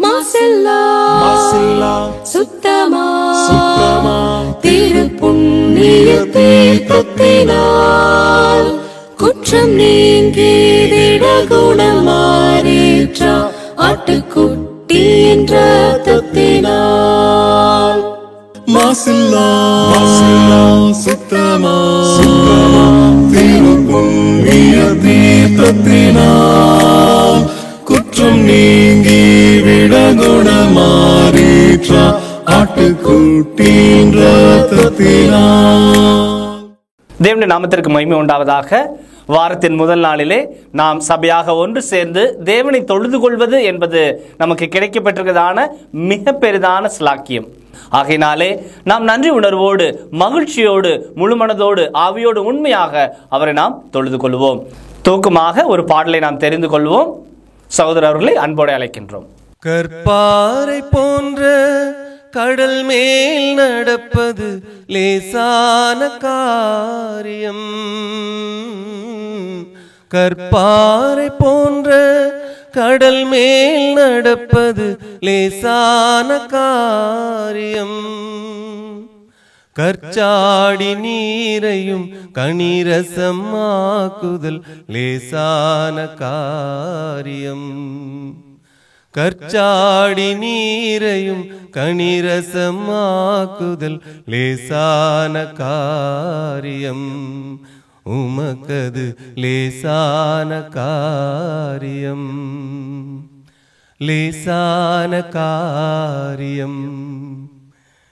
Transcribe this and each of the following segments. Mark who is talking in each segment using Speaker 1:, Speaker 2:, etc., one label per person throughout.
Speaker 1: மாசில்லா சுத்தமா திருப்புண்ணிய தீர்த்தத்தினால் குற்றம் நீங்கிட குணமாறேற்ற ஆட்டுக்குட்டியின் ரத்தத்தினால்.
Speaker 2: மாசில்லா சுத்தமா திருப்புண்ணிய தீர்த்தத்தினால் குற்றம் நீங்கி விட குணமாறேற்ற ஆட்டுக்குட்டியின் ரத்தத்தினால்.
Speaker 3: தேவனுடைய நாமத்திற்கு மகிமை உண்டாவதாக. வாரத்தின் முதல் நாளிலே நாம் சபையாக ஒன்று சேர்ந்து தேவனை தொழுது கொள்வது என்பது நமக்கு கிடைக்கப்பட்டிருக்கிறதான மிக பெரிதான ஸ்லாக்கியம். ஆகையினாலே நாம் நன்றி உணர்வோடு மகிழ்ச்சியோடு முழு மனதோடு ஆவியோடு உண்மையாக அவரை நாம் தொழுது கொள்வோம். தூக்கமாக ஒரு பாடலை நாம் தெரிந்து கொள்வோம். சகோதரர்களை அன்போடு அழைக்கின்றோம்.
Speaker 4: கற்பாறை போன்ற கடல் மேல் நடப்பது லேசான காரியம். கற்பாறை போன்ற கடல் மேல் நடப்பது லேசான காரியம். கற்சாடி நீரையும் கனிரசமாக்குதல் லேசான காரியம். கற்சாடி நீரையும் கனிரசமாக்குதல் லேசான காரியம். உமக்கது லேசான காரியம், லேசான காரியம்.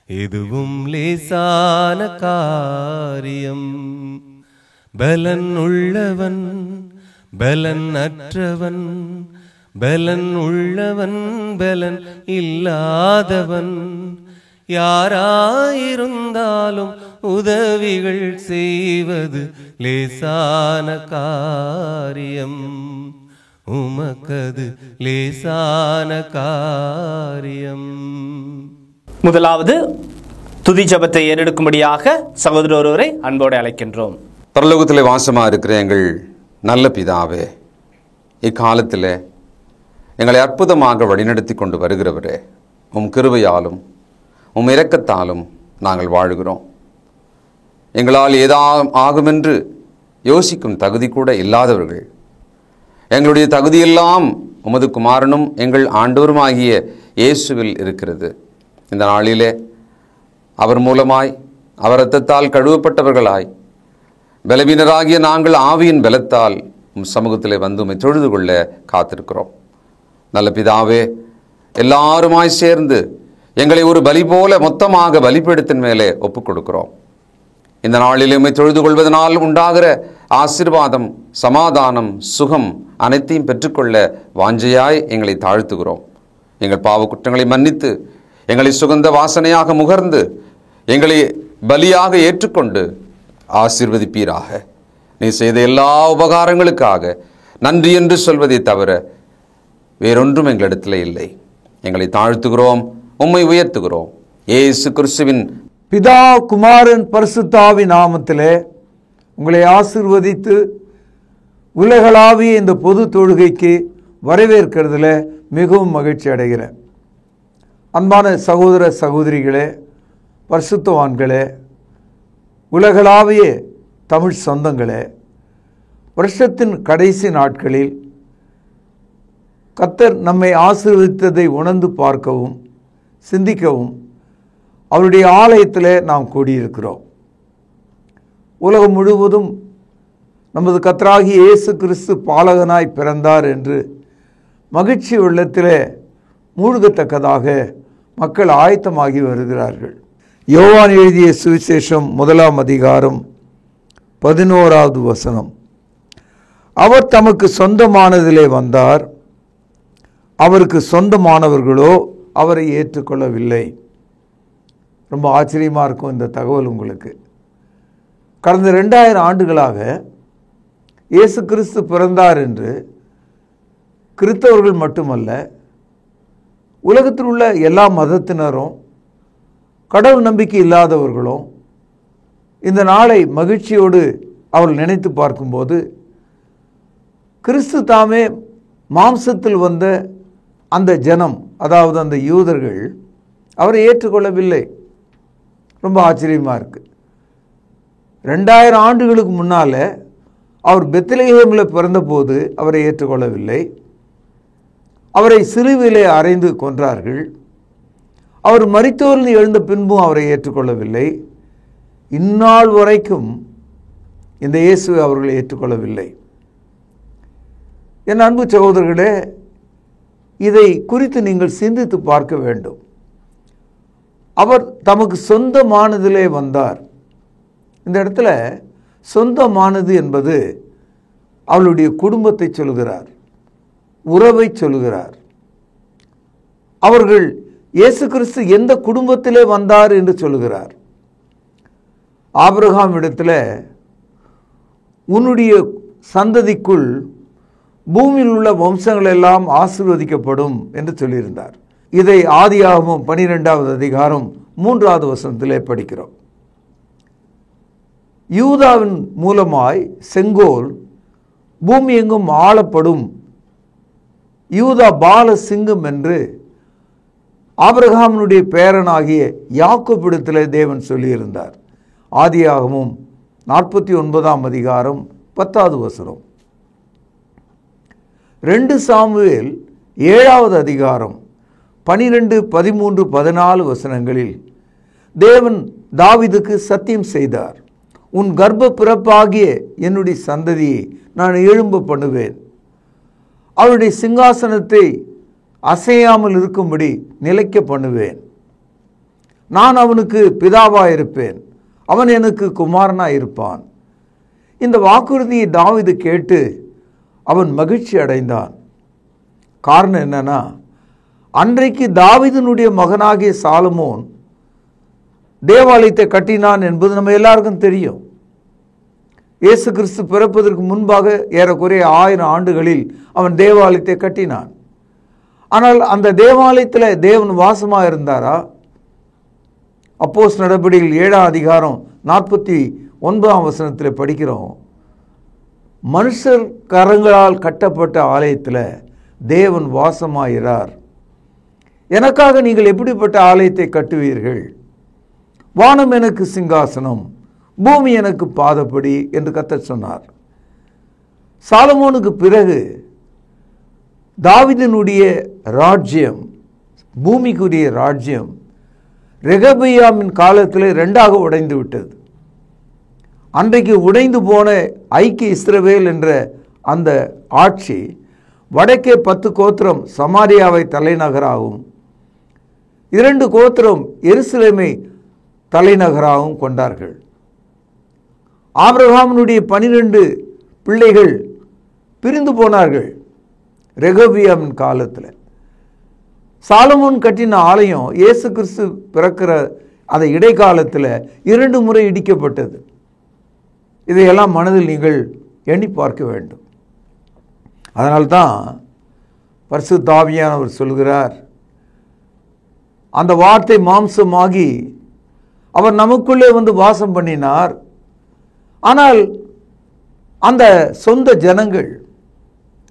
Speaker 4: எதுவும் லேசான காரியம். பலன் உள்ளவன் பலன் அற்றவன், பலன் உள்ளவன் பலன் இல்லாதவன், யாராயிருந்தாலும் உதவிகள் செய்வது லேசான காரியம். உமக்கது லேசான காரியம்.
Speaker 3: முதலாவது துதி ஜெபத்தை ஏறெடுக்கும்படியாக சகோதரர் ஒருவரை அன்போடு அழைக்கின்றோம்.
Speaker 5: பரலோகத்திலே வாசமா இருக்கிற எங்கள் நல்ல பிதாவே, இக்காலத்தில் எங்களை அற்புதமாக வழிநடத்தி கொண்டு வருகிறவரே, உம் கிருபையாலும் உம் இரக்கத்தாலும் நாங்கள் வாழுகிறோம். எங்களால் ஏதாவது ஆகுமென்று யோசிக்கும் தகுதி கூட இல்லாதவர்கள், எங்களுடைய தகுதியெல்லாம் உமது குமாரனும் எங்கள் ஆண்டவருமாகிய இயேசுவில் இருக்கிறது. இந்த நாளிலே அவர் மூலமாய் அவர் இரத்தத்தால் கழுவப்பட்டவர்களாய் பலவீனராகிய நாங்கள் ஆவியின் பலத்தால் உம் சமூகத்திலே வந்து உம்மை தொழுது கொள்ள காத்திருக்கிறோம். நல்ல பிதாவே, எல்லாருமாய் சேர்ந்து எங்களை ஒரு பலி போல மொத்தமாக பலிபீடத்தின் மேலே ஒப்புக் கொடுக்கிறோம். இந்த நாளில் உம்மை தொழுது கொள்வதனால் உண்டாகிற ஆசீர்வாதம், சமாதானம், சுகம் அனைத்தையும் பெற்றுக்கொள்ள வாஞ்சையாய் எங்களை தாழ்த்துகிறோம். எங்கள் பாவ குற்றங்களை மன்னித்து எங்களை சுகந்த வாசனையாக முகர்ந்து எங்களை பலியாக ஏற்றுக்கொண்டு ஆசீர்வதிப்பீராக. நீ செய்த எல்லா உபகாரங்களுக்காக நன்றி என்று சொல்வதை தவிர வேறொன்றும் எங்களிடத்தில் இல்லை. எங்களை தாழ்த்துகிறோம், உம்மை உயர்த்துகிறோம். இயேசு கிறிஸ்துவின்
Speaker 6: பிதா குமாரன் பரிசுத்தாவின் நாமத்திலே உங்களை ஆசீர்வதித்து உலகளாவிய இந்த பொது தொழுகைக்கு வரவேற்கிறதுல மிகவும் மகிழ்ச்சி அடைகிறேன். அன்பான சகோதர சகோதரிகளே, பரிசுத்தவான்களே, உலகளாவிய தமிழ் சொந்தங்களே, வருஷத்தின் கடைசி நாட்களில் கர்த்தர் நம்மை ஆசீர்வதித்ததை உணர்ந்து பார்க்கவும் சிந்திக்கவும் அவருடைய ஆலயத்தில் நாம் கூடியிருக்கிறோம். உலகம் முழுவதும் நமது கர்த்தராகிய இயேசு கிறிஸ்து பாலகனாய் பிறந்தார் என்று மகிழ்ச்சி வெள்ளத்திலே மூழ்கத்தக்கதாக மக்கள் ஆயத்தமாகி வருகிறார்கள். யோவான் எழுதிய சுவிசேஷம் 1ஆம் அதிகாரம் 11வது வசனம். அவர் தமக்கு சொந்தமானதிலே வந்தார், அவருக்கு சொந்தமானவர்களோ அவரை ஏற்றுக்கொள்ளவில்லை. ரொம்ப ஆச்சரியமாக இருக்கும் இந்த தகவல் உங்களுக்கு. கடந்த 2000 ஆண்டுகளாக இயேசு கிறிஸ்து பிறந்தார் என்று கிறிஸ்தவர்கள் மட்டுமல்ல, உலகத்தில் உள்ள எல்லா மதத்தினரும், கடவுள் நம்பிக்கை இல்லாதவர்களும் இந்த நாளை மகிழ்ச்சியோடு அவர்கள் நினைத்து பார்க்கும்போது, கிறிஸ்து தாமே மாம்சத்தில் வந்த அந்த ஜனம் அதாவது அந்த யூதர்கள் அவரை ஏற்றுக்கொள்ளவில்லை. ரொம்ப ஆச்சரியமாக இருக்குது. 2000 ஆண்டுகளுக்கு முன்னால் அவர் பெத்லகேமில் பிறந்தபோது அவரை ஏற்றுக்கொள்ளவில்லை. அவரை சிலுவையிலே அறைந்து கொன்றார்கள். அவர் மரித்தோரில் எழுந்த பின்பும் அவரை ஏற்றுக்கொள்ளவில்லை. இந்நாள் வரைக்கும் இந்த இயேசுவை அவர்கள் ஏற்றுக்கொள்ளவில்லை. என் அன்பு சகோதரர்களே, இதை குறித்து நீங்கள் சிந்தித்து பார்க்க வேண்டும். அவர் தமக்கு சொந்தமானதிலே வந்தார். இந்த இடத்துல சொந்தமானது என்பது அவளுடைய குடும்பத்தை சொல்கிறார், உறவை சொல்கிறார். அவர்கள் இயேசு கிறிஸ்து எந்த குடும்பத்திலே வந்தார் என்று சொல்கிறார். ஆபிரகாம் இடத்துல உன்னுடைய சந்ததிக்குள் பூமியில் உள்ள வம்சங்கள் எல்லாம் ஆசீர்வதிக்கப்படும் என்று சொல்லியிருந்தார். இதை ஆதியாகமம் 12வது அதிகாரம் 3வது வசனத்திலே படிக்கிறோம். யூதாவின் மூலமாய் செங்கோல் பூமி எங்கும் ஆளப்படும், யூதா பால சிங்கம் என்று ஆபிரகாமினுடைய பேரனாகிய யாக்கோபிடத்திலே தேவன் சொல்லியிருந்தார். ஆதியாகமம் 49ஆம் அதிகாரம் 10வது வசனம். 2 சாமுவேல் 7வது அதிகாரம் 12, 13, 14 வசனங்களில் தேவன் தாவீதுக்கு சத்தியம் செய்தார். உன் கர்ப்ப பிறப்பாகிய என்னுடைய சந்ததியை நான் எழும்ப பண்ணுவேன், அவருடைய சிங்காசனத்தை அசையாமல் இருக்கும்படி நிலைக்க பண்ணுவேன், நான் அவனுக்கு பிதாவாயிருப்பேன், அவன் எனக்கு குமாரனாயிருப்பான். இந்த வாக்குறுதியை தாவீது கேட்டு அவன் மகிழ்ச்சி அடைந்தான். காரணம் என்னன்னா, அன்றைக்கு தாவீதினுடைய மகனாகிய சாலமோன் தேவாலயத்தை கட்டினான் என்பது நம்ம எல்லாருக்கும் தெரியும். இயேசு கிறிஸ்து பிறப்பதற்கு முன்பாக ஏறக்குறைய 1000 ஆண்டுகளில் அவன் தேவாலயத்தை கட்டினான். ஆனால் அந்த தேவாலயத்தில் தேவன் வாசமாக இருந்தாரா? அப்போஸ்தலர் நடபடிகள் 7ஆம் அதிகாரம் 49ஆம் வசனத்தில் படிக்கிறோம், மனுஷர் கரங்களால் கட்டப்பட்ட ஆலயத்தில் தேவன் வாசமாகிறார். எனக்காக நீங்கள் எப்படிப்பட்ட ஆலயத்தை கட்டுவீர்கள்? வானம் எனக்கு சிங்காசனம், பூமி எனக்கு பாதப்படி என்று கர்த்தர் சொன்னார். சாலமோனுக்கு பிறகு தாவீதினுடைய ராஜ்யம், பூமிக்குரிய ராஜ்யம் ரெகபியாமின் காலத்தில் 2ஆக உடைந்து விட்டது. அன்றைக்கு உடைந்து போன ஐக்கிய இஸ்ரவேல் என்ற அந்த ஆட்சி வடக்கே 10 கோத்திரம் சமாரியாவை தலைநகராகவும் 2 கோத்திரம் எருசலேமை தலைநகராகவும் கொண்டார்கள். ஆபிரகாமினுடைய 12 பிள்ளைகள் பிரிந்து போனார்கள் ரெகபியாமின் காலத்தில். சாலமோன் கட்டின ஆலயம் இயேசு கிறிஸ்து பிறக்கிற அந்த இடைக்காலத்தில் 2 முறை இடிக்கப்பட்டது. இதையெல்லாம் மனதில் நீங்கள் எண்ணி பார்க்க வேண்டும். அதனால்தான் பரிசுத்த ஆவியானவர் சொல்கிறார், அந்த வார்த்தை மாம்சமாகி அவர் நமக்குள்ளே வந்து வாசம் பண்ணினார். ஆனால் அந்த சொந்த ஜனங்கள்,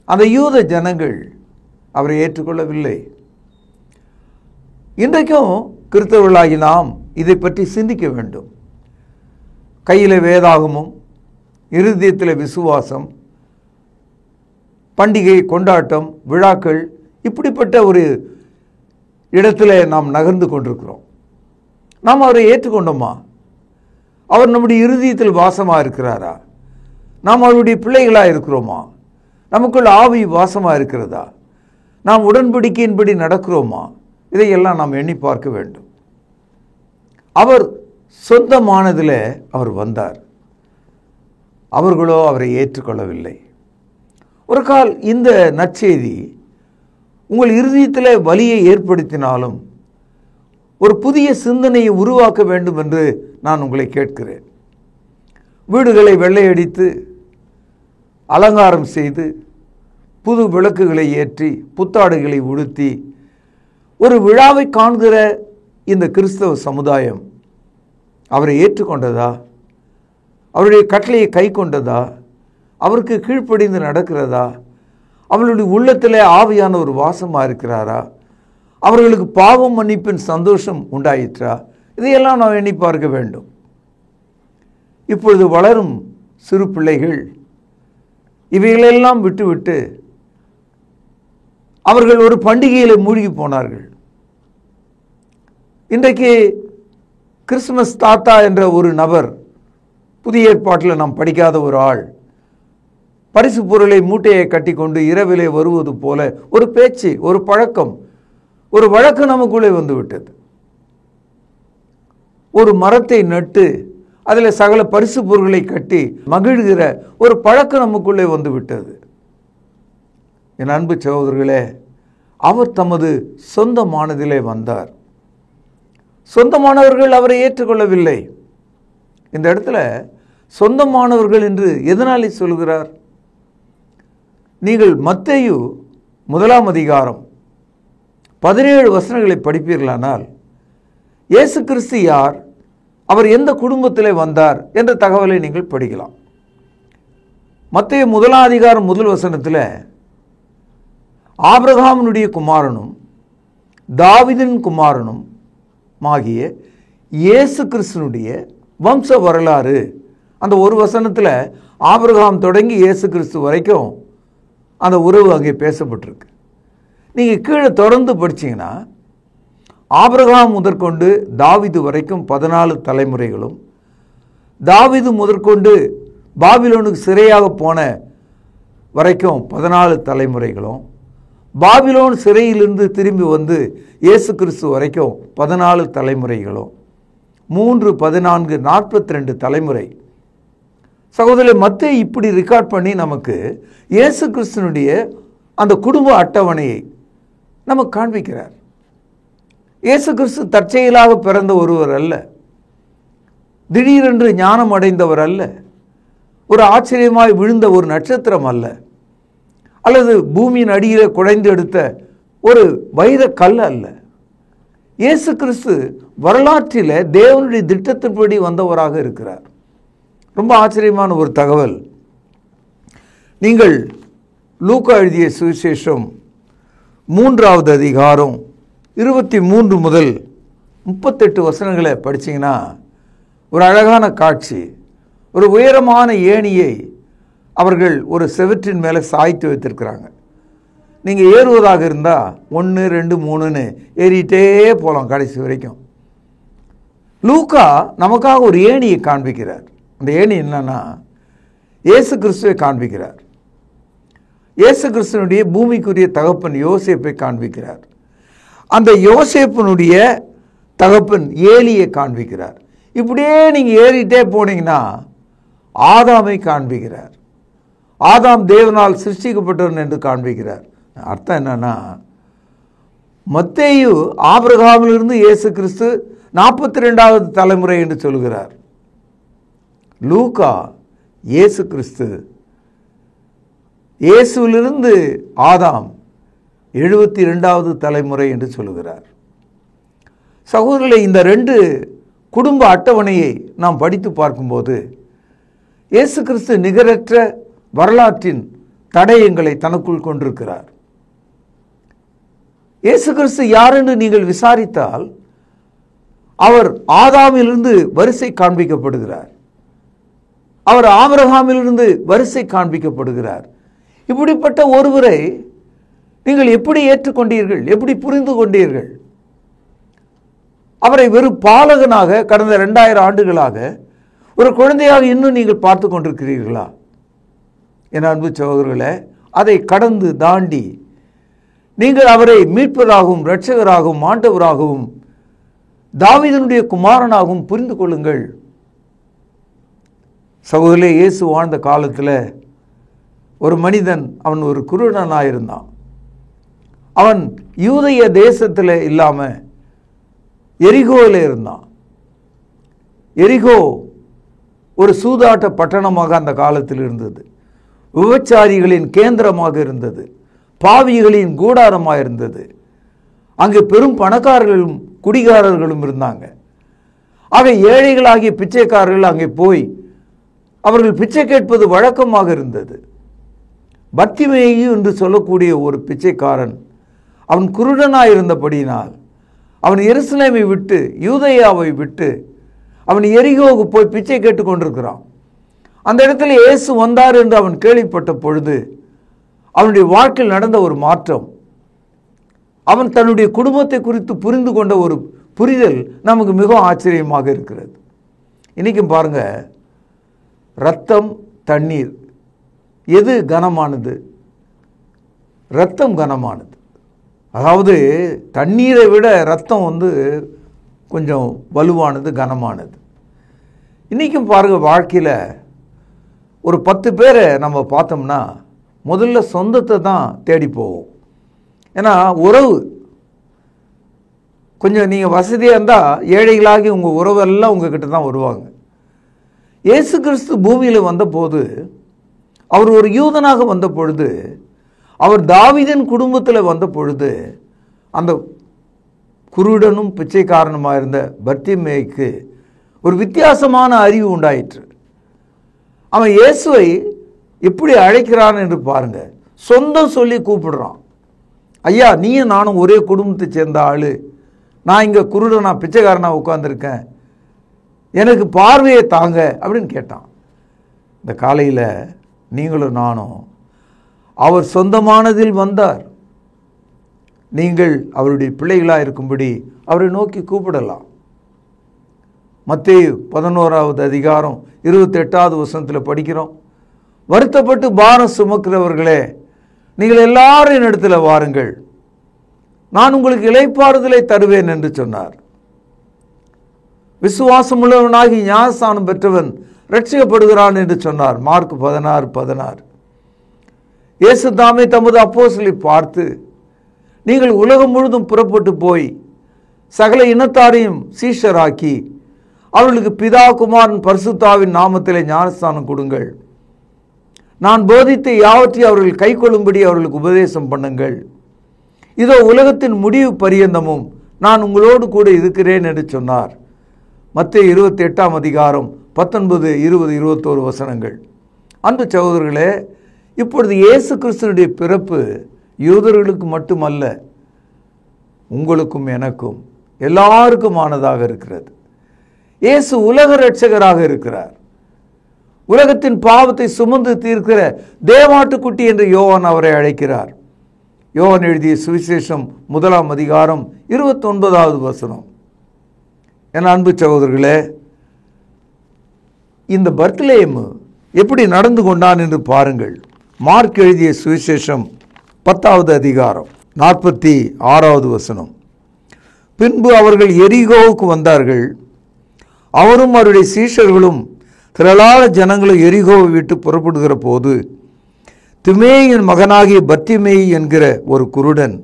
Speaker 6: அந்த யூத ஜனங்கள் அவரை ஏற்றுக்கொள்ளவில்லை. இன்றைக்கும் கிறிஸ்தவர்களாகி நாம் இதை பற்றி சிந்திக்க வேண்டும். கையில் வேதாகமும், இருதயத்தில் விசுவாசம், பண்டிகை கொண்டாட்டம், விழாக்கள், இப்படிப்பட்ட ஒரு இடத்துல நாம் நகர்ந்து கொண்டிருக்கிறோம். நாம் அவரை ஏற்றுக்கொண்டோமா? அவர் நம்முடைய இருதயத்தில் வாசமாக இருக்கிறாரா? நாம் அவருடைய பிள்ளைகளாக இருக்கிறோமா? நமக்குள் ஆவி வாசமாக இருக்கிறதா? நாம் உடன்படிக்கையின்படி நடக்கிறோமா? இதையெல்லாம் நாம் எண்ணி பார்க்க வேண்டும். அவர் சொந்தமானதில் அவர் வந்தார், அவர்களோ அவரை ஏற்றுக்கொள்ளவில்லை. ஒரு கால் இந்த நற்செய்தி உங்கள் இருதயத்தில் வலியை ஏற்படுத்தினாலும் ஒரு புதிய சிந்தனையை உருவாக்க வேண்டும் என்று நான் உங்களை கேட்கிறேன். வீடுகளை வெள்ளையடித்து அலங்காரம் செய்து புது விளக்குகளை ஏற்றி புத்தாடைகளை உடுத்தி ஒரு விழாவை காண்கிற இந்த கிறிஸ்தவ சமுதாயம் அவரை ஏற்றுக்கொண்டதா? அவருடைய கட்டளையை கை கொண்டதா? அவருக்கு கீழ்ப்படிந்து நடக்கிறதா? அவளுடைய உள்ளத்தில் ஆவியான ஒரு வாசமாக இருக்கிறாரா? அவர்களுக்கு பாவம் மன்னிப்பின் சந்தோஷம் உண்டாயிற்றா? இதையெல்லாம் நாம் எண்ணி பார்க்க வேண்டும். இப்பொழுது வளரும் சிறு பிள்ளைகள் இவைகளெல்லாம் விட்டுவிட்டு அவர்கள் ஒரு பண்டிகையில் மூழ்கி போனார்கள். இன்றைக்கு கிறிஸ்துமஸ் தாத்தா என்ற ஒரு நபர், புதிய ஏற்பாட்டில் நாம் படிக்காத ஒரு ஆள், பரிசு பொருளை மூட்டையை கட்டி கொண்டு இரவிலே வருவது போல ஒரு பேச்சு, ஒரு பழக்கம், ஒரு வழக்கு நமக்குள்ளே வந்துவிட்டது. ஒரு மரத்தை நட்டு அதில் சகல பரிசு பொருட்களை கட்டி மகிழ்கிற ஒரு பழக்கம் நமக்குள்ளே வந்துவிட்டது. என் அன்பு சகோதரர்களே, அவர் தமது சொந்தமானதிலே வந்தார். சொந்தமானவர்கள் அவரை ஏற்றுக்கொள்ளவில்லை. இந்த இடத்துல சொந்தமானவர்கள் என்று எதனாலே சொல்கிறார்? நீங்கள் மத்தேயு 1 அதிகாரம் 17 வசனங்களை படிப்பீர்களானால், இயேசு கிறிஸ்து யார், அவர் எந்த குடும்பத்திலே வந்தார் என்ற தகவலை நீங்கள் படிக்கலாம். மத்தேயு 1 அதிகாரம் 1 வசனத்தில் ஆபிரகாமினுடைய குமாரனும் தாவீதின் குமாரனும் ஆகிய இயேசு கிறிஸ்துனுடைய வம்ச வரலாறு, அந்த ஒரு வசனத்தில் ஆபிரகாம் தொடங்கி இயேசு கிறிஸ்து வரைக்கும் அந்த உறவு அங்கே பேசப்பட்டிருக்கு. நீங்கள் கீழே தொடர்ந்து படிச்சீங்கன்னா ஆபிரகாம் முதற்கொண்டு தாவீது வரைக்கும் 14 தலைமுறைகளும், தாவீது முதற்கொண்டு பாபிலோனுக்கு சிறையாக போன வரைக்கும் 14 தலைமுறைகளும், பாபிலோன் சிறையிலிருந்து திரும்பி வந்து இயேசு கிறிஸ்து வரைக்கும் 14 தலைமுறைகளும், 3 14 42 தலைமுறை. சகோதரர் மத்தேயு இப்படி ரெக்கார்ட் பண்ணி நமக்கு இயேசு கிறிஸ்துனுடைய அந்த குடும்ப அட்டவணையை நமக்கு காண்பிக்கிறார். இயேசு கிறிஸ்து தற்செயலாக பிறந்த ஒருவர் அல்ல, திடீரென்று ஞானம் அடைந்தவர் அல்ல, ஒரு ஆச்சரியமாய் விழுந்த ஒரு நட்சத்திரம் அல்ல, அல்லது பூமியின் அடியில் குடைந்து எடுத்த ஒரு வைர கல் அல்ல. இயேசு கிறிஸ்து வரலாற்றில் தேவனுடைய திட்டத்தின்படி வந்தவராக இருக்கிறார். ரொம்ப ஆச்சரியமான ஒரு தகவல். நீங்கள் லூக்கா எழுதிய சுவிசேஷம் 3 அதிகாரம் 23 முதல் 38 வசனங்களை படித்தீங்கன்னா ஒரு அழகான காட்சி. ஒரு உயரமான ஏணியை அவர்கள் ஒரு செவற்றின் மேலே சாய்த்து வைத்திருக்கிறாங்க. நீங்கள் ஏறுவதாக இருந்தால் 1 2 3ன்னு ஏறிட்டே போகலாம் கடைசி வரைக்கும். லூக்கா நமக்காக ஒரு ஏணியை காண்பிக்கிறார். அந்த ஏணி என்னன்னா இயேசு கிறிஸ்துவை காண்பிக்கிறார். இயேசு கிறிஸ்துவனுடைய பூமிக்குரிய தகப்பன் யோசேப்பை காண்பிக்கிறார். அந்த யோசேப்பினுடைய தகப்பன் ஏலியை காண்பிக்கிறார். இப்படியே நீங்கள் ஏறிட்டே போனீங்கன்னா ஆதாமை காண்பிக்கிறார். ஆதாம் தேவனால் சிருஷ்டிக்கப்பட்டவன் என்று காண்பிக்கிறார். அர்த்தம் என்னன்னா, மத்தேயு ஆபிரகாமிலிருந்து இயேசு கிறிஸ்து 42வது தலைமுறை என்று சொல்கிறார். லூக்கா இயேசு கிறிஸ்து இயேசுவிலிருந்து ஆதாம் 72வது தலைமுறை என்று சொல்கிறார். சகோதரர்களே, இந்த 2 குடும்ப அட்டவணையை நாம் படித்து பார்க்கும்போது இயேசு கிறிஸ்து நிகரற்ற வரலாற்றின் தடயங்களை தனக்குள் கொண்டிருக்கிறார். இயேசு கிறிஸ்து யார் என்று நீங்கள் விசாரித்தால் அவர் ஆதாமிலிருந்து வரிசை காண்பிக்கப்படுகிறார். அவர் ஆபிரகாமிலிருந்து வரிசை காண்பிக்கப்படுகிறார். இப்படிப்பட்ட ஒருவரை நீங்கள் எப்படி ஏற்றுக்கொண்டீர்கள், எப்படி புரிந்து கொண்டீர்கள்? அவரை வெறும் பாலகனாக கடந்த 2000 ஆண்டுகளாக ஒரு குழந்தையாக இன்னும் நீங்கள் பார்த்து கொண்டிருக்கிறீர்களா? என் அன்பு சகோதரர்களே, அதை கடந்து தாண்டி நீங்கள் அவரை மீட்பராகவும் இரட்சகராகவும் ஆண்டவராகவும் தாவீதினுடைய குமாரனாகவும் புரிந்து கொள்ளுங்கள். சகோதரே, இயேசு வாழ்ந்த காலத்தில் ஒரு மனிதன், அவன் ஒரு குருடனாயிருந்தான். அவன் யூதய தேசத்தில் இல்லாமல் எரிகோவில் இருந்தான். எரிகோ ஒரு சூதாட்ட பட்டணமாக அந்த காலத்தில் இருந்தது. விபச்சாரிகளின் கேந்திரமாக இருந்தது. பாவிகளின் கூடாரமாக இருந்தது. அங்கே பெரும் பணக்காரர்களும் குடிகாரர்களும் இருந்தாங்க. ஆக ஏழைகளாகிய பிச்சைக்காரர்கள் அங்கே போய் அவர்கள் பிச்சை கேட்பது வழக்கமாக இருந்தது. பர்த்திமேயு என்று சொல்லக்கூடிய ஒரு பிச்சைக்காரன் அவன் குருடனாய் இருந்தபடியினால் அவன் எருசலேமை விட்டு யூதேயாவை விட்டு அவன் எரிகோவுக்கு போய் பிச்சை கேட்டுக்கொண்டிருக்கிறான். அந்த இடத்துல இயேசு வந்தார் என்று அவன் கேள்விப்பட்ட பொழுது அவனுடைய வாழ்க்கையில் நடந்த ஒரு மாற்றம், அவன் தன்னுடைய குடும்பத்தை குறித்து புரிந்து கொண்ட ஒரு புரிதல் நமக்கு மிகவும் ஆச்சரியமாக இருக்கிறது. இன்றைக்கும் பாருங்க, இரத்தம் தண்ணீர் எது கனமானது? இரத்தம் கனமானது. அதாவது தண்ணீரை விட இரத்தம் கொஞ்சம் வலுவானது, கனமானது. இன்றைக்கும் பாருங்க, வாழ்க்கையில் ஒரு 10 பேரை நம்ம பார்த்தோம்னா முதல்ல சொந்தத்தை தான் தேடி போவோம். ஏன்னா உறவு கொஞ்சம் நீங்கள் வசதியாக இருந்தால் ஏழைகளாகி உங்கள் உறவெல்லாம் உங்ககிட்ட தான் வருவாங்க. இயேசு கிறிஸ்து பூமியில் வந்தபோது அவர் ஒரு யூதனாக வந்த பொழுது, அவர் தாவீதின் குடும்பத்தில் வந்த பொழுது, அந்த குருடனும் பிச்சைக்காரனுமாக இருந்த பர்த்திமேயுக்கு ஒரு வித்தியாசமான அறிவு உண்டாயிற்று. அவன் இயேசுவை எப்படி அழைக்கிறான் என்று பாருங்க. சொந்தம் சொல்லி கூப்பிடுறான். ஐயா, நீயும் நானும் ஒரே குடும்பத்தை சேர்ந்த ஆள், நான் இங்கே குருடனா பிச்சைக்காரனா உட்கார்ந்துருக்கேன், எனக்கு பார்வையை தாங்க அப்படின்னு கேட்டான். இந்த காலையில் நீங்களும் நானும் அவர் சொந்தமானதில் வந்தார், நீங்கள் அவருடைய பிள்ளைகளாக இருக்கும்படி அவரை நோக்கி கூப்பிடலாம். மத்தேயு 11வது அதிகாரம் 28வது வசனத்தில் படிக்கிறோம், வருத்தப்பட்டு பாரம் சுமக்கிறவர்களே, நீங்கள் எல்லாரும் என்னிடத்தில் வாருங்கள், நான் உங்களுக்கு இளைப்பாறுதலை தருவேன் என்று சொன்னார். விசுவாசம் உள்ளவனாகி ஞானஸ்நானம் பெற்றவன் ரட்சிக்கப்படுகிறான் என்று சொன்னார். மார்க் 16:16. இயேசு தாமே தமது அப்போஸ்தலரை பார்த்து, நீங்கள் உலகம் முழுதும் புறப்பட்டு போய் சகல இனத்தாரையும் சீஷராக்கி அவர்களுக்கு பிதா குமாரன் பரிசுத்தாவின் நாமத்திலே ஞானஸ்நானம் கொடுங்கள், நான் போதித்த யாவற்றையும் அவர்கள் கை கொள்ளும்படி அவர்களுக்கு உபதேசம் பண்ணுங்கள், இதோ உலகத்தின் முடிவு பரியந்தமும் நான் உங்களோடு கூட இருக்கிறேன் என்று சொன்னார். மத்தேயு 28ஆம் அதிகாரம் 19, 20, 21 வசனங்கள். அன்பு சகோதரர்களே, இப்பொழுது இயேசு கிறிஸ்துவினுடைய பிறப்பு யூதர்களுக்கு மட்டுமல்ல, உங்களுக்கும் எனக்கும் எல்லாருக்குமானதாக இருக்கிறது. இயேசு உலக இரட்சகராக இருக்கிறார். உலகத்தின் பாவத்தை சுமந்து தீர்க்கிற தேவாட்டுக்குட்டி என்று யோவான் அவரை அழைக்கிறார். யோவான் எழுதிய சுவிசேஷம் 1ஆம் அதிகாரம் 29வது வசனம். என் அன்பு சகோதரர்களே, இந்த பர்த்லேம் எப்படி நடந்து கொண்டான் என்று பாருங்கள். மார்க் எழுதிய சுவிசேஷம் 10வது அதிகாரம் 46வது வசனம். பின்பு அவர்கள் எரிகோவுக்கு வந்தார்கள். அவரும் அவருடைய சீஷர்களும் திரளான ஜனங்களும் எரிகோவை விட்டு புறப்படுகிற போது, திமேயின் மகனாகிய பர்த்திமேயு என்கிற ஒரு குருடன்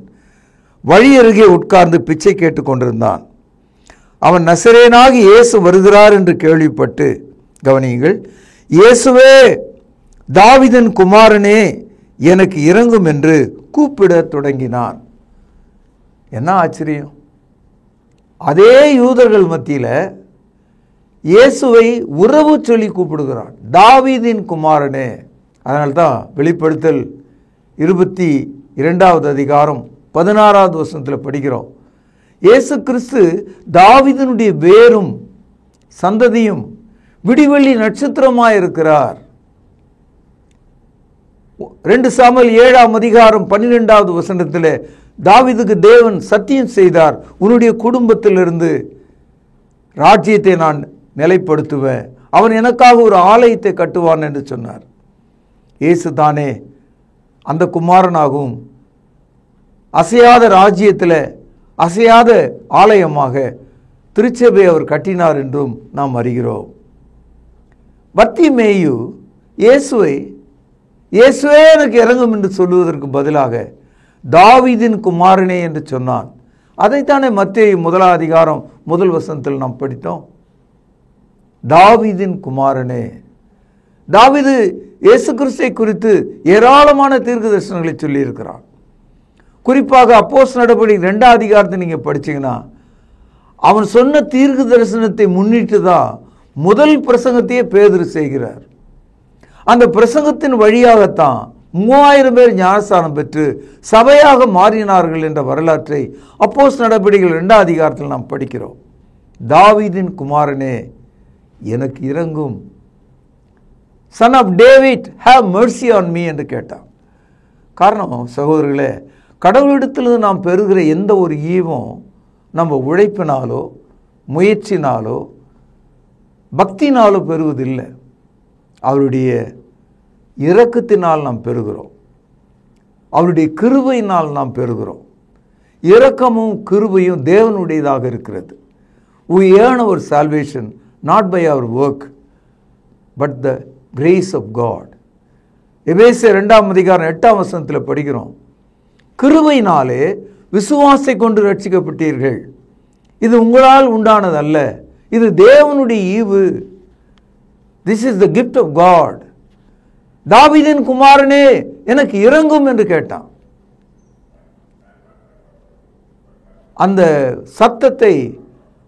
Speaker 6: வழி அருகே உட்கார்ந்து பிச்சை கேட்டு கொண்டிருந்தான். அவன் நசரேயனாகி இயேசு வருகிறார் என்று கேள்விப்பட்டு, கவனியுங்கள், இயேசுவே, தாவீதின் குமாரனே, எனக்கு இரங்கும் என்று கூப்பிடத் தொடங்கினான். என்ன ஆச்சரியம்! அதே யூதர்கள் மத்தியில் இயேசுவை உறவு சொல்லி கூப்பிடுகிறான், தாவீதின் குமாரனே. அதனால்தான் வெளிப்படுத்தல் 22வது அதிகாரம் 16வது வசனத்தில் படிக்கிறோம், இயேசு கிறிஸ்து தாவீதினுடைய வேரும் சந்ததியும் விடிவெள்ளி நட்சத்திரமாயிருக்கிறார். 2 சாமுவேல் 7ஆம் அதிகாரம் 12வது வசனத்தில் தாவீதுக்கு தேவன் சத்தியம் செய்தார், உன்னுடைய குடும்பத்திலிருந்து ராஜ்யத்தை நான் நிலைப்படுத்துவேன், அவன் எனக்காக ஒரு ஆலயத்தை கட்டுவான் என்று சொன்னார். இயேசு தானே அந்த குமாரனாகவும் அசையாத ராஜ்யத்தில் அசையாத ஆலயமாக திருச்சபை அவர் கட்டினார் என்றும் நாம் அறிகிறோம். பர்த்திமேயு இயேசுவே எனக்கு இறங்கும் என்று சொல்லுவதற்கு பதிலாக தாவீதின் குமாரனே என்று சொன்னான். அதைத்தானே மத்தேயு 1ஆம் அதிகாரம் 1 வசனத்தில் நாம் படித்தோம், தாவீதின் குமாரனே. தாவீது இயேசு கிறிஸ்துவை குறித்து ஏராளமான தீர்க்க தரிசனங்களை சொல்லியிருக்கிறான். குறிப்பாக அப்போஸ்தலர் நடபடிகள் 2ஆம் அதிகாரத்தை நீங்கள் படிச்சீங்கன்னா, அவன் சொன்ன தீர்க்க தரிசனத்தை முன்னிட்டு தான் முதல் பிரசங்கத்தையே பேதுரு செய்கிறார். அந்த பிரசங்கத்தின் வழியாகத்தான் 3000 பேர் ஞானஸ்தானம் பெற்று சபையாக மாறினார்கள் என்ற வரலாற்றை அப்போஸ்தலர் நடபடிகள் 2ஆம் அதிகாரத்தில் நாம் படிக்கிறோம். தாவீதின் குமாரனே எனக்கு இரங்கும், son of David have mercy on me என்று கேட்டான். காரணம் சகோதரர்களே, கடவுளிடத்திலிருந்து நாம் பெறுகிற எந்த ஒரு ஈவும் நம்ம உழைப்பினாலோ முயற்சினாலோ பக்தினாலோ பெறுவதில்லை. அவருடைய இரக்கத்தினால் நாம் பெறுகிறோம், அவருடைய கிருபையினால் நாம் பெறுகிறோம். இரக்கமும் கிருபையும் தேவனுடையதாக இருக்கிறது. We earn our salvation not by our work but the grace of God. எபேசியர் 2ஆம் அதிகாரம் 8ஆம் வசனத்தில் படிக்கிறோம், கிருபையினாலே விசுவாசத்தை கொண்டு ரட்சிக்கப்பட்டீர்கள், இது உங்களால் உண்டானதல்ல, இது தேவனுடைய ஈவு. This is the gift of God. தாவீதின் குமாரனே எனக்கு இரங்கும் என்று கேட்டான். அந்த சத்தத்தை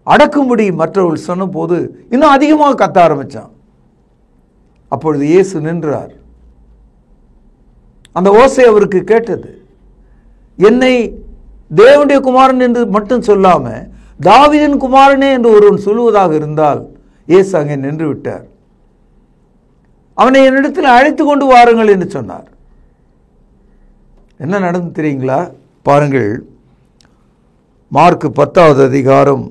Speaker 6: அடக்கும்படி மற்றவர்கள் சொன்னபோது இன்னும் அதிகமாக கத்த ஆரம்பிச்சான். அப்பொழுது இயேசு நின்றார். அந்த ஓசை அவருக்கு கேட்டது. என்னை தேவனுடைய குமாரன் என்று மட்டும் சொல்லாம தாவீதின் குமாரனே என்று ஒருவன் சொல்லுவதாக இருந்தால் இயேசு அங்கே நின்று விட்டார். அவனை என்னிடத்தில் அழைத்து கொண்டு வாருங்கள் என்று சொன்னார். என்ன நடந்து தெரியுங்களா? பாருங்கள், மார்க் 10ஆவது அதிகாரம்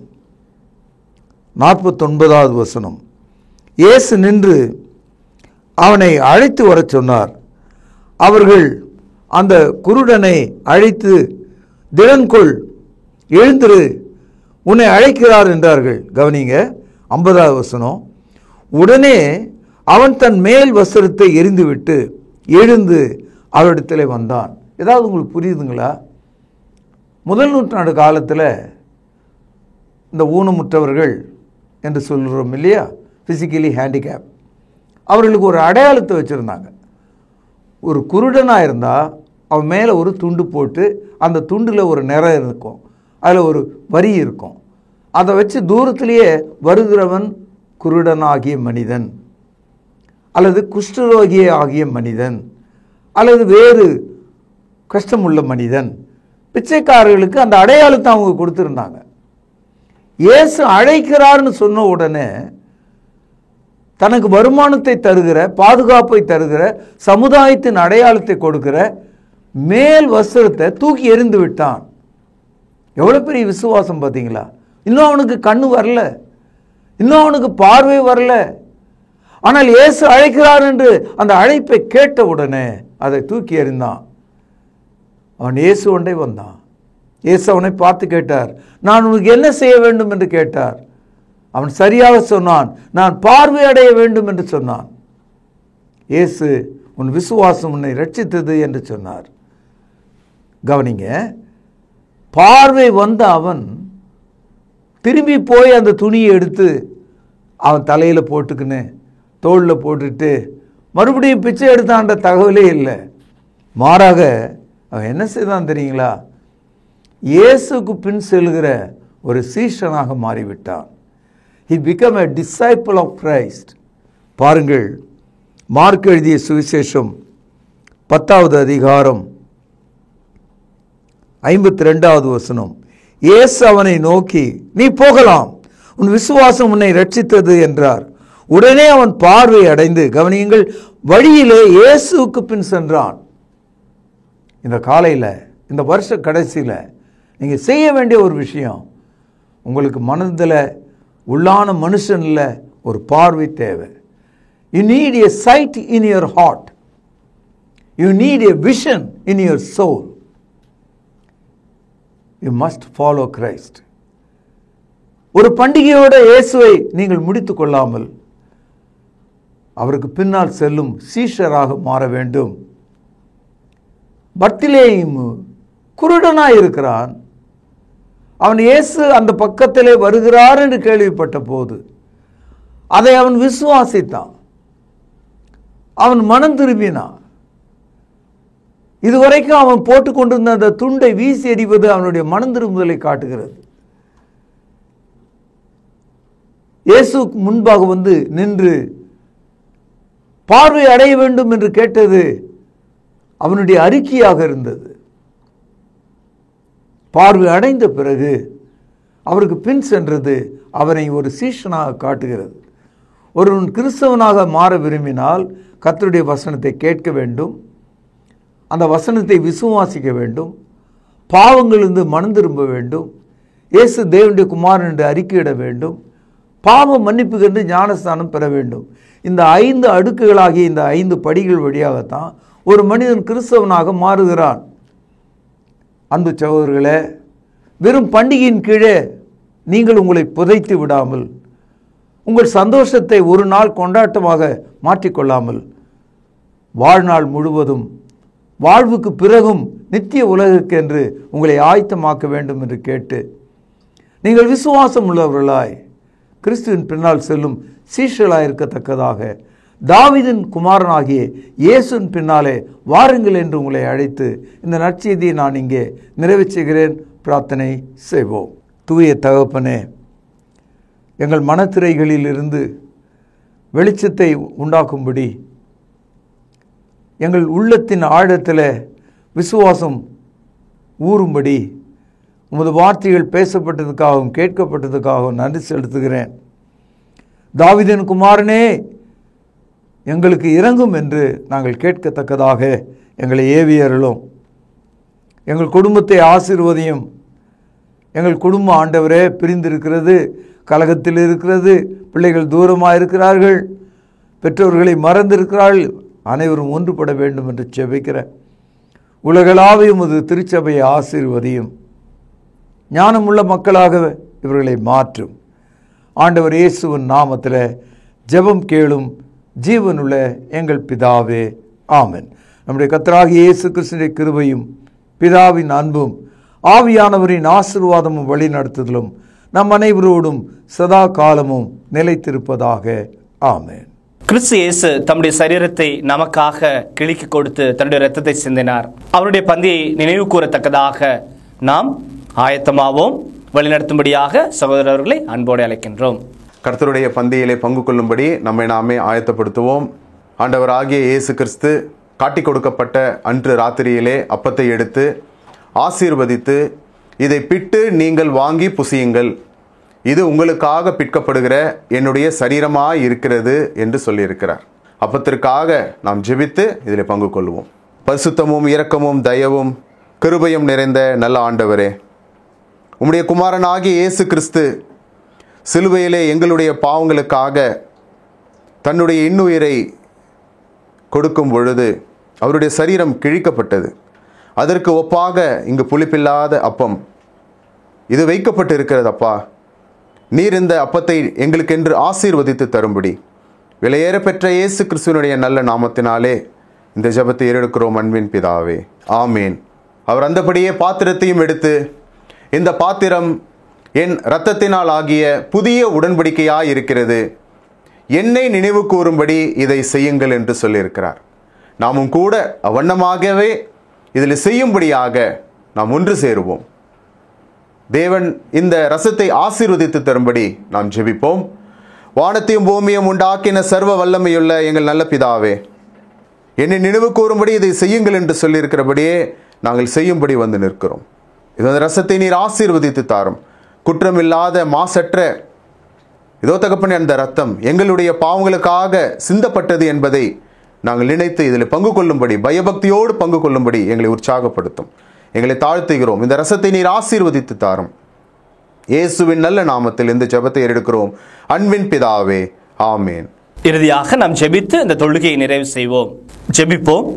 Speaker 6: 49ஆவது வசனம். இயேசு நின்று அவனை அழைத்து வர சொன்னார். அவர்கள் அந்த குருடனை அழைத்து, திடன்கொள், எழுந்திரு, உன்னை அழைக்கிறார் என்றார்கள். கவனிங்க 50ஆவது வசனம். உடனே அவன் தன் மேல் வஸ்திரத்தை எரிந்துவிட்டு எழுந்து அவரிடத்தில் வந்தான். ஏதாவது உங்களுக்கு புரியுதுங்களா? முதல் நூற்றாண்டு காலத்தில் இந்த ஊனமுற்றவர்கள் என்று சொல்கிறோம் இல்லையா, ஃபிசிக்கலி ஹேண்டிகேப், அவர்களுக்கு ஒரு அடையாளத்தை வச்சுருந்தாங்க. ஒரு குருடனாக இருந்தால் அவன் மேலே ஒரு துண்டு போட்டு அந்த துண்டில் ஒரு நிறம் இருக்கும், அதில் ஒரு வரி இருக்கும். அதை வச்சு தூரத்திலேயே வருகிறவன் குருடனாகிய மனிதன், அல்லது குஷ்டரோகியே ஆகிய மனிதன், அல்லது வேறு கஷ்டமுள்ள மனிதன், பிச்சைக்காரர்களுக்கு அந்த அடையாளத்தை அவங்க கொடுத்துருந்தாங்க. இயேசு அழைக்கிறார்னு சொன்ன உடனே தனக்கு வருமானத்தை தருகிற, பாதுகாப்பை தருகிற, சமுதாயத்தின் அடையாளத்தை கொடுக்கிற மேல் வஸ்திரத்தை தூக்கி எறிந்து விட்டான். எவ்வளோ பெரிய விசுவாசம் பார்த்தீங்களா? இன்னும் அவனுக்கு கண்ணு வரல, இன்னும் அவனுக்கு பார்வை வரல. ஆனால் இயேசு அழைக்கிறார் என்று அந்த அழைப்பை கேட்ட உடனே அதை தூக்கி எறிந்தான். அவன் இயேசு ஒன்றை வந்தான். இயேசு அவனை பார்த்து கேட்டார், நான் உனக்கு என்ன செய்ய வேண்டும் என்று கேட்டார். அவன் சரியாக சொன்னான், நான் பார்வை அடைய வேண்டும் என்று சொன்னான். இயேசு, உன் விசுவாசம் உன்னை ரட்சித்தது என்று சொன்னார். கவனிங்க, பார்வை வந்த அவன் திரும்பி போய் அந்த துணியை எடுத்து அவன் தலையில் போட்டுக்கின்னு தோளில் போட்டுட்டு மறுபடியும் பிச்சை எடுத்தான்ற தகவலே இல்லை. மாறாக அவன் என்ன செய்தான் தெரியுங்களா? இயேசுக்கு பின் செல்கிற ஒரு சீஷனாக மாறிவிட்டான். He became a disciple of Christ. பாருங்கள், மார்க் எழுதிய சுவிசேஷம் 10ஆவது அதிகாரம் 52ஆவது வசனம். இயேசு அவனை நோக்கி, நீ போகலாம், உன் விசுவாசம் உன்னை ரட்சித்தது என்றார். உடனே அவன் பார்வை அடைந்து, கவனியுங்கள், வழியிலே இயேசுவுக்கு பின் சென்றான். இந்த காலையில், இந்த வருஷ கடைசியில் நீங்கள் செய்ய வேண்டிய ஒரு விஷயம், உங்களுக்கு மனதில் உள்ளான மனுஷனில் ஒரு பார்வை தேவை. You need a sight in your heart, you need a vision in your soul. You must follow Christ. ஒரு பண்டிகையோட இயேசுவை நீங்கள் முடித்து கொள்ளாமல் அவருக்கு பின்னால் செல்லும் சீஷராக மாற வேண்டும். பர்த்திலேயும் குருடனாய் இருக்கிறான். அவன் இயேசு அந்த பக்கத்திலே வருகிறார் என்று கேள்விப்பட்ட போது அதை அவன் விசுவாசித்தான். அவன் மனம் திரும்பினான். இதுவரைக்கும் அவன் போட்டுக்கொண்டிருந்த அந்த துண்டை வீசி எறிவது அவனுடைய மனம் திரும்புதலை காட்டுகிறது. இயேசுக்கு முன்பாக வந்து நின்று பார்வை அடைய வேண்டும் என்று கேட்டது அவனுடைய அறிக்கையாக இருந்தது. பார்வை அடைந்த பிறகு அவருக்கு பின் சென்றது அவனை ஒரு சீஷனாக காட்டுகிறது. ஒருவன் கிறிஸ்தவனாக மாற விரும்பினால் கர்த்தருடைய வசனத்தை கேட்க வேண்டும், அந்த வசனத்தை விசுவாசிக்க வேண்டும், பாவங்களிலிருந்து மனம் திரும்ப வேண்டும், இயேசு தேவனுடைய குமாரன் என்று அறிக்கையிட வேண்டும், பாவ மன்னிப்பு என்று ஞானஸ்தானம் பெற வேண்டும். இந்த 5 அடுக்குகளாகிய இந்த 5 படிகள் வழியாகத்தான் ஒரு மனிதன் கிறிஸ்தவனாக மாறுகிறான். அன்பு சகோதரர்களே, வெறும் பண்டிகையின் கீழே நீங்கள் உங்களை புதைத்து விடாமல், உங்கள் சந்தோஷத்தை ஒரு நாள் கொண்டாட்டமாக மாற்றிக்கொள்ளாமல், வாழ்நாள் முழுவதும் வாழ்வுக்கு பிறகும் நித்திய உலகுக்கு என்று உங்களை ஆயத்தமாக்க வேண்டும் என்று கேட்டு, நீங்கள் விசுவாசம் உள்ளவர்களாய் கிறிஸ்துவின் பின்னால் செல்லும் சீஷர்களாய் இருக்கத்தக்கதாக தாவீதின் குமாரனாகிய இயேசுவின் பின்னாலே வாருங்கள் என்று உங்களை அழைத்து இந்த நற்செய்தியை நான் இங்கே நிறைவேற்றுகிறேன். பிரார்த்தனை செய்வோம். தூய தகப்பனே, எங்கள் மனத்திரைகளில் இருந்து வெளிச்சத்தை உண்டாக்கும்படி, எங்கள் உள்ளத்தின் ஆழத்தில் விசுவாசம் ஊறும்படி உமது வார்த்தைகள் பேசப்பட்டதுக்காகவும் கேட்கப்பட்டதுக்காகவும் நன்றி செலுத்துகிறேன். தாவீதின் குமாரனே, எங்களுக்கு இறங்கும் என்று நாங்கள் கேட்கத்தக்கதாக எங்களை ஏவியருளும். எங்கள் குடும்பத்தை ஆசீர்வதியும். எங்கள் குடும்பம் ஆண்டவரே பிரிந்திருக்கிறது, கலகத்தில் இருக்கிறது, பிள்ளைகள் தூரமாக இருக்கிறார்கள், பெற்றோர்களை மறந்திருக்கிறார்கள். அனைவரும் ஒன்றுபட வேண்டும் என்று செபிக்கிறேன். உலகளாவிய உமது திருச்சபையை ஆசீர்வதியும். ஞானமுள்ள மக்களாக இவர்களை மாற்றும். ஆண்டவர் இயேசுவின் நாமத்தில் ஜெபம் கேளும் ஜீவனுள்ள எங்கள் பிதாவே, ஆமென். நம்முடைய கர்த்தராகிய இயேசு கிறிஸ்துவின் கிருபையும் பிதாவின் அன்பும் ஆவியானவரின் ஆசீர்வாதமும் வழி நடத்துதலும் நம் அனைவரோடும் சதா காலமும் நிலைத்திருப்பதாக, ஆமென்.
Speaker 3: கிறிஸ்து இயேசு தம்முடைய சரீரத்தை நமக்காக கிழிக்கு கொடுத்து தன்னுடைய இரத்தத்தை சிந்தினார். அவருடைய பந்தியை நினைவு கூறத்தக்கதாக நாம் ஆயத்தமாவோம். வழிநடத்தும்படியாக சகோதரர்களை அன்போடு அழைக்கின்றோம்.
Speaker 7: கர்த்தருடைய பந்தியிலே பங்கு கொள்ளும்படி நம்மை நாமே ஆயத்தப்படுத்துவோம். ஆண்டவராகிய இயேசு கிறிஸ்து காட்டிக் கொடுக்கப்பட்ட அன்று ராத்திரியிலே அப்பத்தை எடுத்து ஆசீர்வதித்து, இதை பிட்டு நீங்கள் வாங்கி புசியுங்கள், இது உங்களுக்காக பிற்கப்படுகிற என்னுடைய சரீரமாய் இருக்கிறது என்று சொல்லியிருக்கிறார். அப்பத்திற்காக நாம் ஜெபித்து இதில் பங்கு கொள்வோம். பரிசுத்தமும் இரக்கமும் தயவும் கிருபையும் நிறைந்த நல்ல ஆண்டவரே, உம்முடைய குமாரனாகிய இயேசு கிறிஸ்து சிலுவையிலே எங்களுடைய பாவங்களுக்காக தன்னுடைய இன்னுயிரை கொடுக்கும் பொழுது அவருடைய சரீரம் கிழிக்கப்பட்டது. அதற்கு ஒப்பாக இங்கு புளிப்பில்லாத அப்பம் இது வைக்கப்பட்டு இருக்கிறது. அப்பா, நீர் இந்த அப்பத்தை எங்களுக்கென்று ஆசீர்வதித்து தரும்படி விலையேற பெற்ற இயேசு கிறிஸ்துவனுடைய நல்ல நாமத்தினாலே இந்த ஜெபத்தை ஏறெடுக்கிறோம் அன்பின் பிதாவே, ஆமேன். அவர் அந்தபடியே பாத்திரத்தையும் எடுத்து, இந்த பாத்திரம் என் இரத்தத்தினால் ஆகிய புதிய உடன்படிக்கையாய் இருக்கிறது, என்னை நினைவு கூறும்படி இதை செய்யுங்கள் என்று சொல்லியிருக்கிறார். நாமும் கூட அவ்வண்ணமாகவே இதில் செய்யும்படியாக நாம் ஒன்று சேருவோம். தேவன் இந்த ரசத்தை ஆசீர்வதித்து தரும்படி நாம் ஜெபிப்போம். வானத்தையும் பூமியும் உண்டாக்கின சர்வ வல்லமையுள்ள எங்கள் நல்ல பிதாவே, என்னை நினைவு கூறும்படி இதை செய்யுங்கள் என்று சொல்லியிருக்கிறபடியே நாங்கள் செய்யும்படி வந்து நிற்கிறோம். இந்த ரசத்தை நீர் ஆசீர்வதித்து தாரும். குற்றமில்லாத மாசற்ற இதோ தகப்பனே, அந்த ரத்தம் எங்களுடைய பாவங்களுக்காக சிந்தப்பட்டது என்பதை நாங்கள் நினைத்து இதில் பங்கு கொள்ளும்படி, பயபக்தியோடு பங்கு கொள்ளும்படி எங்களை உற்சாகப்படுத்தும். எங்களை தாழ்த்துகிறோம். இந்த ரசத்தை நீர் ஆசீர்வதித்து தாரும். இயேசுவின் நல்ல நாமத்தில் இந்த ஜெபத்தை எடுக்கிறோம் அன்பின் பிதாவே, ஆமேன்.
Speaker 3: இறுதியாக நாம் ஜெபித்து இந்த தொழுகையை நிறைவு செய்வோம். ஜெபிப்போம்.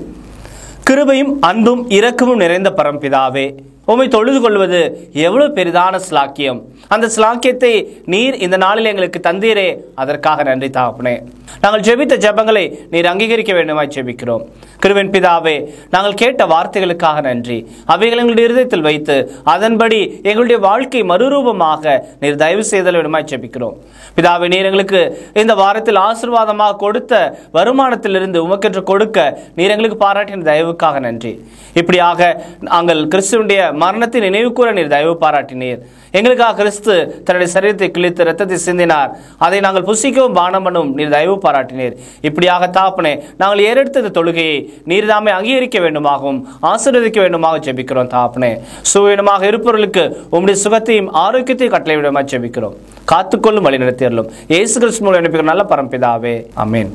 Speaker 3: கிருபையும் அன்பும் இரக்கமும் நிறைந்த பரம்பிதாவே, உம்மை தொழுது கொள்வது எவ்வளவு பெரிதான ஸ்லாக்கியம். அந்த ஸ்லாக்கியத்தை நீர் இந்த நாளில் எங்களுக்கு தந்தீரே, அதற்காக நன்றி தகப்பனே. நாங்கள் ஜெபித்த ஜெபங்களை நீர் அங்கீகரிக்க வேண்டுமாய் ஜெபிக்கிறோம். கிருபையின் பிதாவே, நாங்கள் கேட்ட வார்த்தைகளுக்காக நன்றி. அவைகள் எங்களுடைய இருதயத்தில் வைத்து அதன்படி எங்களுடைய வாழ்க்கை மறுரூபமாக நீர் தயவு செய்தல் வேண்டுமாய் ஜெபிக்கிறோம். பிதாவே, நீர் எங்களுக்கு இந்த வாரத்தில் ஆசீர்வாதமாக கொடுத்த வருமானத்திலிருந்து உமக்கென்று கொடுக்க நீர் எங்களுக்கு பாராட்டின தயவுக்காக நன்றி. இப்படியாக நாங்கள் கிறிஸ்துவனுடைய மரணத்தை நினைவு கூற நீர் தயவு பாராட்டினீர். எங்களுக்காக கிறிஸ்து தன்னுடைய சரீரத்தை கிழித்து இரத்தத்தை சிந்தினார். அதை நாங்கள் புசிக்கவும் பானம் பண்ணவும் நீர் தயவு பாராட்டினீர். இப்படியாக தாப்பனே, நாங்கள் ஏறெடுத்த தொழுகையை நீர்தாமே அங்கீகரிக்க வேண்டுமாகவும் ஆசீர்வதிக்க வேண்டுமாக ஜெபிக்கிறோம் தாப்பனே. சுவீனமாக இருப்பவர்களுக்கு உம்முடைய சுகத்தையும் ஆரோக்கியத்தையும் கட்டளை விடமா ஜெபிக்கிறோம். காத்துக்கொள்ளும் வழி நடத்தியறலும் இயேசு கிறிஸ்து மூலம் அனுப்புகிற நல்ல பரம்பிதாவே. ஆமென்.